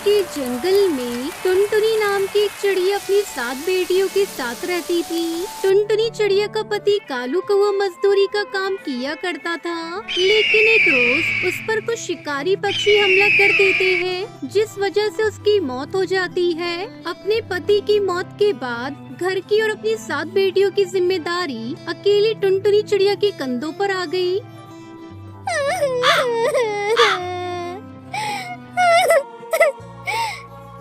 के जंगल में टुनटुनी नाम की एक चिड़िया अपनी 7 बेटियों के साथ रहती थी। टुनटुनी चिड़िया का पति कालू कौवा मजदूरी का काम किया करता था, लेकिन एक रोज उस पर कुछ शिकारी पक्षी हमला कर देते हैं, जिस वजह से उसकी मौत हो जाती है। अपने पति की मौत के बाद घर की और अपनी 7 बेटियों की जिम्मेदारी अकेली टुनटुनी चिड़िया के कंधों पर आ गई।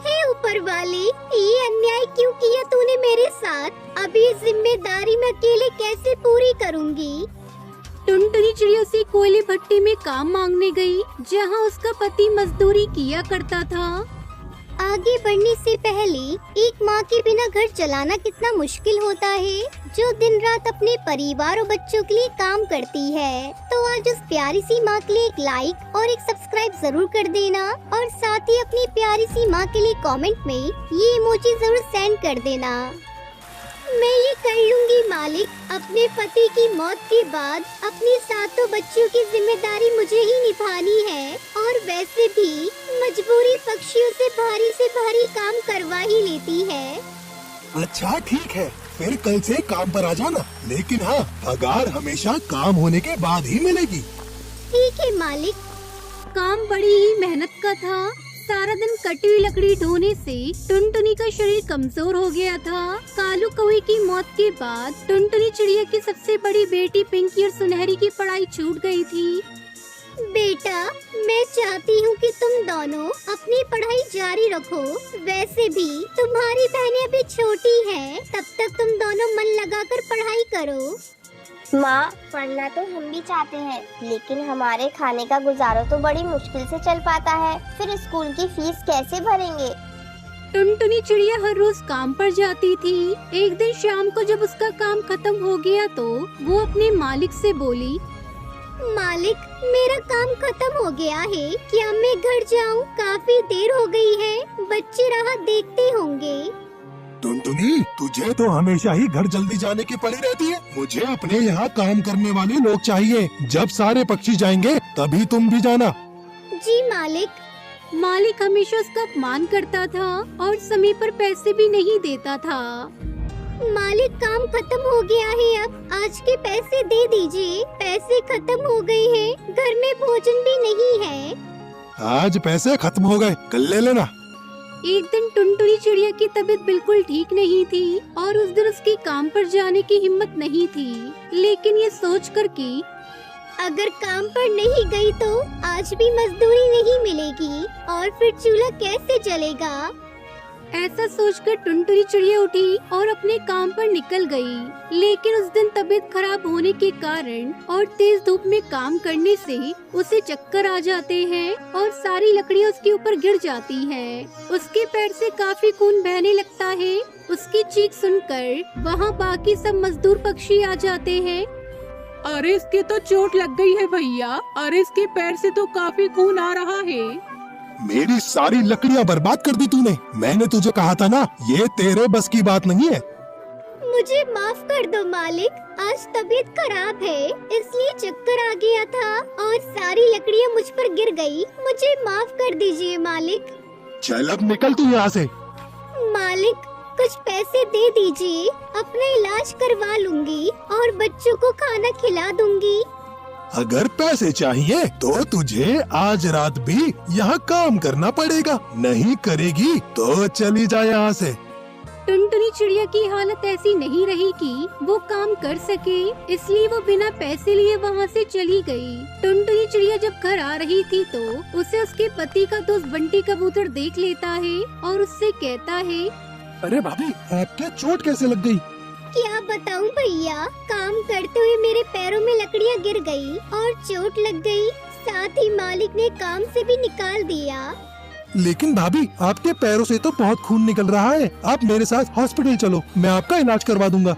हे ऊपर वाले, ये अन्याय क्यों किया तूने मेरे साथ? अब ये जिम्मेदारी मैं अकेले कैसे पूरी करूंगी? टुनटुनी चिड़िया उसी कोयले भट्टी में काम मांगने गई, जहां उसका पति मजदूरी किया करता था। आगे बढ़ने से पहले एक माँ के बिना घर चलाना कितना मुश्किल होता है, जो दिन रात अपने परिवार और बच्चों के लिए काम करती है। तो आज उस प्यारी सी माँ के लिए एक लाइक और एक सब्सक्राइब जरूर कर देना, और साथ ही अपनी प्यारी सी माँ के लिए कमेंट में ये इमोजी जरूर सेंड कर देना। मैं ये कर लूंगी मालिक। अपने पति की मौत के बाद अपनी 7 बच्चियों की जिम्मेदारी मुझे ही निभानी है, और वैसे भी मजबूरी पक्षियों से भारी काम करवा ही लेती है। अच्छा ठीक है, फिर कल से काम पर आ जाना, लेकिन हाँ, पगार हमेशा काम होने के बाद ही मिलेगी। ठीक है मालिक। काम बड़ी ही मेहनत का था। सारा दिन कटी हुई लकड़ी ढोने से टुनटुनी का शरीर कमजोर हो गया था। कालू कौवे की मौत के बाद टुनटुनी चिड़िया की सबसे बड़ी बेटी पिंकी और सुनहरी की पढ़ाई छूट गई थी। बेटा, मैं चाहती हूँ कि तुम दोनों अपनी पढ़ाई जारी रखो। वैसे भी तुम्हारी बहनें अभी छोटी हैं, तब तक तुम दोनों मन लगाकर पढ़ाई करो। माँ, पढ़ना तो हम भी चाहते हैं, लेकिन हमारे खाने का गुजारा तो बड़ी मुश्किल से चल पाता है। फिर स्कूल की फीस कैसे भरेंगे? टुनटुनी चिड़िया हर रोज काम पर जाती थी। एक दिन शाम को जब उसका काम खत्म हो गया तो वो अपने मालिक से बोली, मालिक, मेरा काम खत्म हो गया है, क्या मैं घर जाऊँ? काफी देर हो गई है, बच्चे राह देखते होंगे। टुनटुनी, तुझे तो हमेशा ही घर जल्दी जाने की पड़ी रहती है। मुझे अपने यहाँ काम करने वाले लोग चाहिए। जब सारे पक्षी जाएंगे तभी तुम भी जाना। जी मालिक। मालिक हमेशा उसका अपमान करता था और समय पर पैसे भी नहीं देता था। मालिक, काम खत्म हो गया है, अब आज के पैसे दे दीजिए। पैसे खत्म हो गए हैं, घर में भोजन भी नहीं है। आज पैसे खत्म हो गए, कल ले लेना। एक दिन टुनटुनी चिड़िया की तबीयत बिल्कुल ठीक नहीं थी और उस दिन उसकी काम पर जाने की हिम्मत नहीं थी, लेकिन ये सोचकर कि अगर काम पर नहीं गई तो आज भी मजदूरी नहीं मिलेगी, और फिर चूल्हा कैसे जलेगा। ऐसा सोचकर टुनटुनी चिड़िया उठी और अपने काम पर निकल गई। लेकिन उस दिन तबीयत खराब होने के कारण और तेज धूप में काम करने से उसे चक्कर आ जाते हैं और सारी लकड़ियाँ उसके ऊपर गिर जाती हैं। उसके पैर से काफी खून बहने लगता है। उसकी चीख सुनकर वहाँ बाकी सब मजदूर पक्षी आ जाते हैं। अरे इसके तो चोट लग गई है भैया, अरे इसके पैर से तो काफी खून आ रहा है। मेरी सारी लकड़ियाँ बर्बाद कर दी तूने। मैंने तुझे कहा था ना, ये तेरे बस की बात नहीं है। मुझे माफ कर दो मालिक, आज तबीयत खराब है, इसलिए चक्कर आ गया था और सारी लकड़ियाँ मुझ पर गिर गई। मुझे माफ कर दीजिए मालिक। चल अब निकल तू यहाँ से। मालिक, कुछ पैसे दे दीजिए, अपना इलाज करवा लूंगी और बच्चों को खाना खिला दूंगी। अगर पैसे चाहिए तो तुझे आज रात भी यहाँ काम करना पड़ेगा। नहीं करेगी तो चली जा यहाँ से। टुनटुनी चिड़िया की हालत ऐसी नहीं रही कि वो काम कर सके, इसलिए वो बिना पैसे लिए वहाँ से चली गई। टुनटुनी चिड़िया जब घर आ रही थी तो उसे उसके पति का दोस्त बंटी कबूतर देख लेता है और उससे कहता है, अरे भाभी, आपके चोट कैसे लग गई? क्या बताऊं भैया, काम करते हुए मेरे पैरों में लकड़ियां गिर गई और चोट लग गई। साथ ही मालिक ने काम से भी निकाल दिया। लेकिन भाभी, आपके पैरों से तो बहुत खून निकल रहा है। आप मेरे साथ हॉस्पिटल चलो, मैं आपका इलाज करवा दूंगा।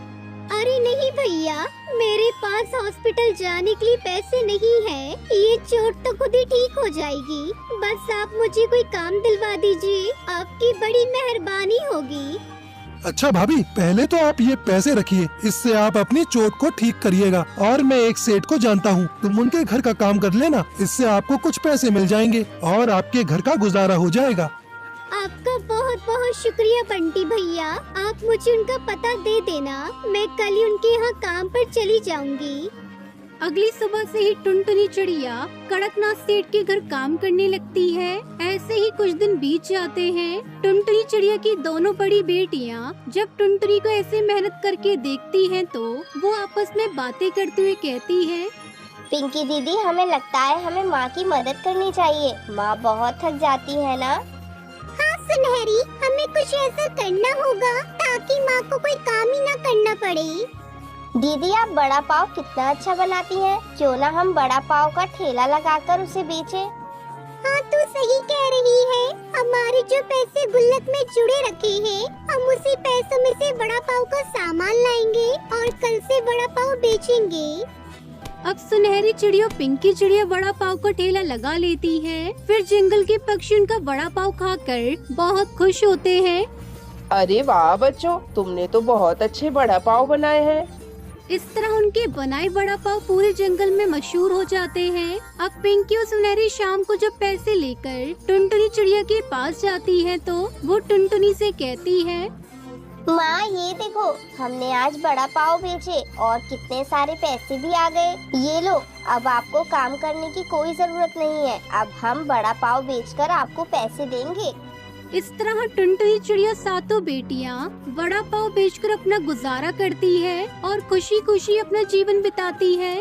अरे नहीं भैया, मेरे पास हॉस्पिटल जाने के लिए पैसे नहीं है। ये चोट तो खुद ही ठीक हो जाएगी। बस आप मुझे कोई काम दिलवा दीजिए, आपकी बड़ी मेहरबानी होगी। अच्छा भाभी, पहले तो आप ये पैसे रखिए, इससे आप अपनी चोट को ठीक करिएगा। और मैं एक सेठ को जानता हूँ, तुम उनके घर का काम कर लेना, इससे आपको कुछ पैसे मिल जाएंगे और आपके घर का गुजारा हो जाएगा। आपका बहुत बहुत शुक्रिया बंटी भैया। आप मुझे उनका पता दे देना, मैं कल ही उनके यहाँ काम पर चली जाऊंगी। अगली सुबह से ही टुनटुनी चिड़िया कड़कनाथ सेठ के घर काम करने लगती है। ऐसे ही कुछ दिन बीत जाते हैं। टुनटुनी चिड़िया की दोनों बड़ी बेटियां जब टुनटुनी को ऐसे मेहनत करके देखती हैं तो वो आपस में बातें करते हुए कहती है, पिंकी दीदी, हमें लगता है हमें माँ की मदद करनी चाहिए। माँ बहुत थक जाती है ना। हाँ सुनहरी, हमें कुछ ऐसा करना होगा ताकि माँ को कोई काम ही ना करना पड़े। दीदी, आप बड़ा पाव कितना अच्छा बनाती हैं। क्यों ना हम बड़ा पाव का ठेला लगाकर उसे बेचें? हाँ तू सही कह रही है। हमारे जो पैसे गुल्लक में जुड़े रखे हैं, हम उसी पैसों में से बड़ा पाव का सामान लाएंगे और कल से बड़ा पाव बेचेंगे। अब सुनहरी चिड़िया पिंकी चिड़िया बड़ा पाव का ठेला लगा लेती है। फिर जंगल के पक्षी उनका बड़ा पाव खाकर बहुत खुश होते हैं। अरे वाह बच्चों, तुमने तो बहुत अच्छे बड़ा पाव बनाए हैं। इस तरह उनके बनाए बड़ा पाव पूरे जंगल में मशहूर हो जाते हैं। अब पिंकी और सुनहरी शाम को जब पैसे लेकर टुनटुनी चिड़िया के पास जाती है तो वो टुनटुनी से कहती है, माँ ये देखो, हमने आज बड़ा पाव बेचे और कितने सारे पैसे भी आ गए। ये लो, अब आपको काम करने की कोई जरूरत नहीं है। अब हम बड़ा पाव बेचकर आपको पैसे देंगे। इस तरह टुनटुनी चिड़िया सातों बेटियां बड़ा पाव बेचकर अपना गुजारा करती है और खुशी खुशी अपना जीवन बिताती है।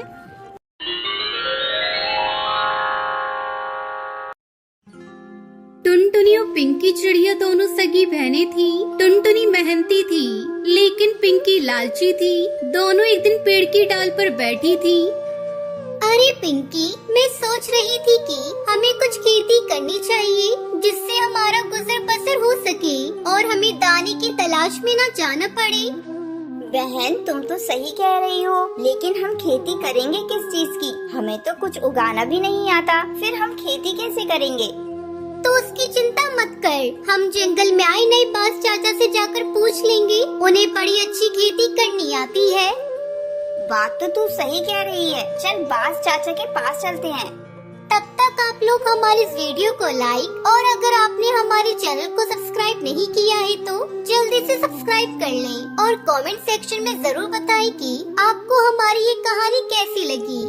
टुनटुनी और पिंकी चिड़िया दोनों सगी बहनें थी। टुनटुनी मेहनती थी लेकिन पिंकी लालची थी। दोनों एक दिन पेड़ की डाल पर बैठी थी। अरे पिंकी, मैं सोच रही थी कि हमें कुछ खेती करनी चाहिए जिससे हमारा गुजर बसर हो सके और हमें दाने की तलाश में न जाना पड़े। बहन, तुम तो सही कह रही हो, लेकिन हम खेती करेंगे किस चीज की? हमें तो कुछ उगाना भी नहीं आता, फिर हम खेती कैसे करेंगे? तो उसकी चिंता मत कर, हम जंगल में आए नए बास चाचा से जाकर पूछ लेंगे। उन्हें बड़ी अच्छी खेती करनी आती है। बात तो तू सही कह रही है। चल बास चाचा के पास चलते हैं। तब तक आप लोग हमारे इस वीडियो को लाइक और अगर आपने हमारे चैनल को सब्सक्राइब नहीं किया है तो जल्दी से सब्सक्राइब कर लें और कमेंट सेक्शन में जरूर बताएं कि आपको हमारी ये कहानी कैसी लगी।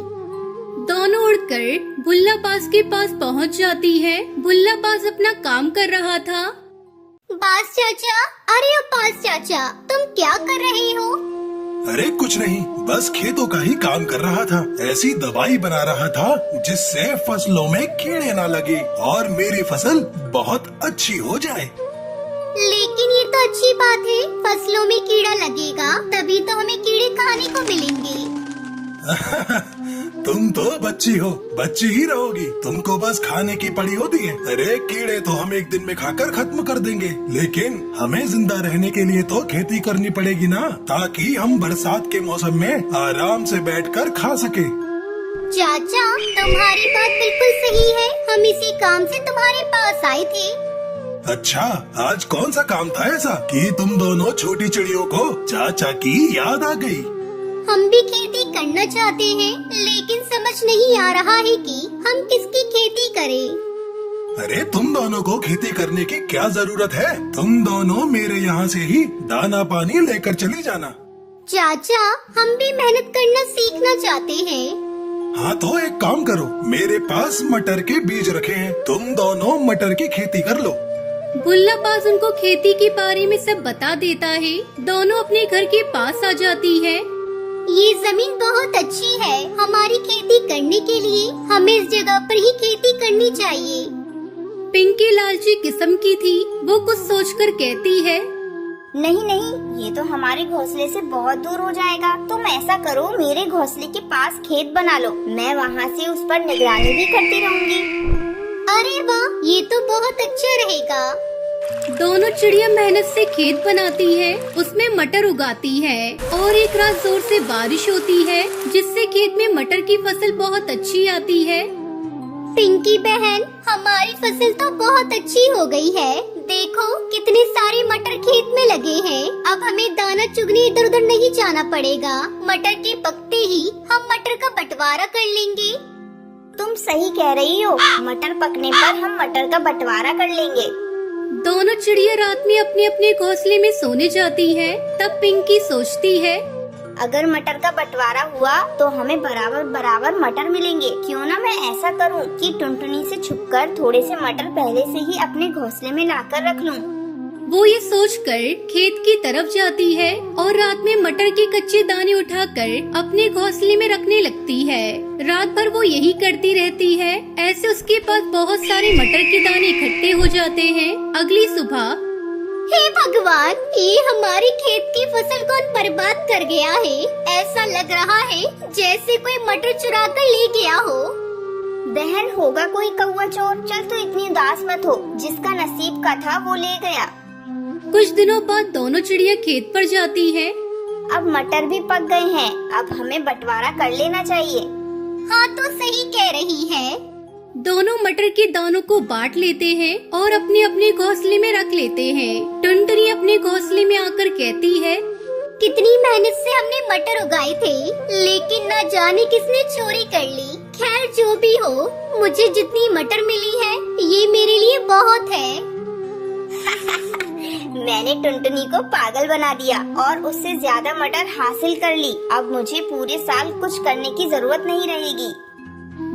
दोनों उड़कर बुल्ला बास के पास पहुंच जाती है। बुल्ला बास अपना काम कर रहा था। बास चाचा, अरे बास चाचा, तुम क्या कर रहे हो? अरे कुछ नहीं, बस खेतों का ही काम कर रहा था। ऐसी दवाई बना रहा था जिससे फसलों में कीड़े ना लगे और मेरी फसल बहुत अच्छी हो जाए। लेकिन ये तो अच्छी बात है, फसलों में कीड़ा लगेगा तभी तो हमें कीड़े खाने को मिलेंगे। तुम तो बच्ची हो, बच्ची ही रहोगी। तुमको बस खाने की पड़ी होती है। अरे कीड़े तो हम एक दिन में खाकर खत्म कर देंगे, लेकिन हमें जिंदा रहने के लिए तो खेती करनी पड़ेगी ना, ताकि हम बरसात के मौसम में आराम से बैठकर खा सके। चाचा, तुम्हारी बात बिल्कुल सही है। हम इसी काम से तुम्हारे पास आए थे। अच्छा, आज कौन सा काम था ऐसा कि तुम दोनों छोटी चिड़ियों को चाचा की याद आ गई? हम भी खेती करना चाहते हैं, लेकिन समझ नहीं आ रहा है कि हम किसकी खेती करें। अरे तुम दोनों को खेती करने की क्या जरूरत है? तुम दोनों मेरे यहाँ से ही दाना पानी लेकर चली जाना। चाचा, हम भी मेहनत करना सीखना चाहते हैं। हाँ तो एक काम करो, मेरे पास मटर के बीज रखे हैं, तुम दोनों मटर की खेती कर लो। बुल्ला बास उनको खेती के बारे में सब बता देता है। दोनों अपने घर के पास आ जाती है। ये जमीन बहुत अच्छी है हमारी खेती करने के लिए। हमें इस जगह पर ही खेती करनी चाहिए। पिंकी लालची किस्म की थी। वो कुछ सोचकर कहती है, नहीं नहीं, ये तो हमारे घोंसले से बहुत दूर हो जाएगा। तुम ऐसा करो, मेरे घोंसले के पास खेत बना लो, मैं वहाँ से उस पर निगरानी भी करती रहूँगी। अरे वाह, ये तो बहुत अच्छा रहेगा। दोनों चिड़िया मेहनत से खेत बनाती है, उसमें मटर उगाती है और एक रात जोर से बारिश होती है जिससे खेत में मटर की फसल बहुत अच्छी आती है। पिंकी बहन, हमारी फसल तो बहुत अच्छी हो गई है। देखो कितने सारे मटर खेत में लगे हैं। अब हमें दाना चुगने इधर उधर नहीं जाना पड़ेगा। मटर के पकते ही हम मटर का बंटवारा कर लेंगे। तुम सही कह रही हो, मटर पकने पर हम मटर का बंटवारा कर लेंगे। दोनों चिड़िया रात में अपने अपने घोंसले में सोने जाती है। तब पिंकी सोचती है, अगर मटर का बंटवारा हुआ तो हमें बराबर बराबर मटर मिलेंगे। क्यों ना मैं ऐसा करूं कि टुनटुनी से छुपकर थोड़े से मटर पहले से ही अपने घोंसले में लाकर रख लूं। वो ये सोचकर खेत की तरफ जाती है और रात में मटर के कच्चे दाने उठाकर अपने घोंसले में रखने लगती है। रात भर वो यही करती रहती है। ऐसे उसके पास बहुत सारे मटर के दाने इकट्ठे हो जाते हैं। अगली सुबह, हे भगवान, ये हमारी खेत की फसल कौन बर्बाद कर गया है। ऐसा लग रहा है जैसे कोई मटर चुरा कर ले गया हो। बहन, होगा कोई कौवा चोर। चल तू इतनी उदास मत हो, जिसका नसीब का था वो ले गया। कुछ दिनों बाद दोनों चिड़िया खेत पर जाती है। अब मटर भी पक गए हैं, अब हमें बंटवारा कर लेना चाहिए। हाँ तो सही कह रही है। दोनों मटर के दानों को बांट लेते हैं और अपने अपने घोंसले में रख लेते हैं। टुनटुनी अपने घोंसले में आकर कहती है, कितनी मेहनत से हमने मटर उगाए थे, लेकिन न जाने किसने चोरी कर ली। खैर जो भी हो, मुझे जितनी मटर मिली है ये मेरे लिए बहुत है। मैंने टुनटुनी को पागल बना दिया और उससे ज्यादा मटर हासिल कर ली। अब मुझे पूरे साल कुछ करने की जरूरत नहीं रहेगी।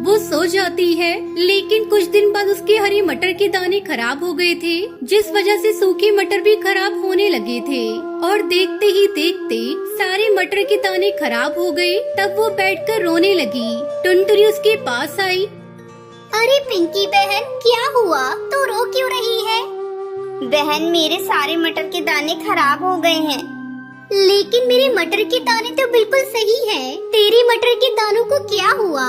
वो सो जाती है, लेकिन कुछ दिन बाद उसके हरे मटर के दाने खराब हो गए थे, जिस वजह से सूखे मटर भी खराब होने लगे थे। और देखते ही देखते सारे मटर के दाने खराब हो गए। तब वो बैठकर रोने लगी। टुनटुनी उसके पास आई। अरे पिंकी बहन, क्या हुआ? तू रो क्यों रही है? बहन, मेरे सारे मटर के दाने खराब हो गए हैं। लेकिन मेरे मटर के दाने तो बिल्कुल सही हैं। तेरी मटर के दानों को क्या हुआ?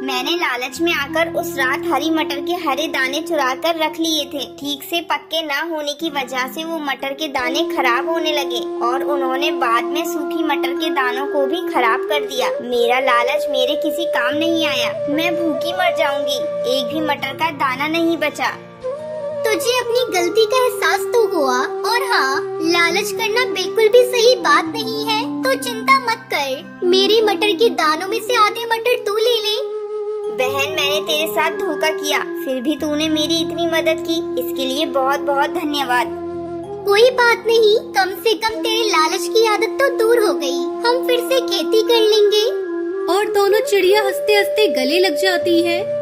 मैंने लालच में आकर उस रात हरी मटर के हरे दाने चुरा कर रख लिए थे। ठीक से पक्के ना होने की वजह से वो मटर के दाने खराब होने लगे और उन्होंने बाद में सूखी मटर के दानों को भी खराब कर दिया। मेरा लालच मेरे किसी काम नहीं आया। मैं भूखी मर जाऊंगी। एक भी मटर का दाना नहीं बचा। तुझे अपनी गलती का एहसास तो हुआ, और हाँ, लालच करना बिल्कुल भी सही बात नहीं है। तो चिंता मत कर, मेरे मटर के दानों में से आधे मटर तू ले ले। बहन, मैंने तेरे साथ धोखा किया, फिर भी तूने मेरी इतनी मदद की, इसके लिए बहुत बहुत धन्यवाद। कोई बात नहीं, कम से कम तेरे लालच की आदत तो दूर हो गई। हम फिर से खेती कर लेंगे। और दोनों चिड़िया हंसते हंसते गले लग जाती है।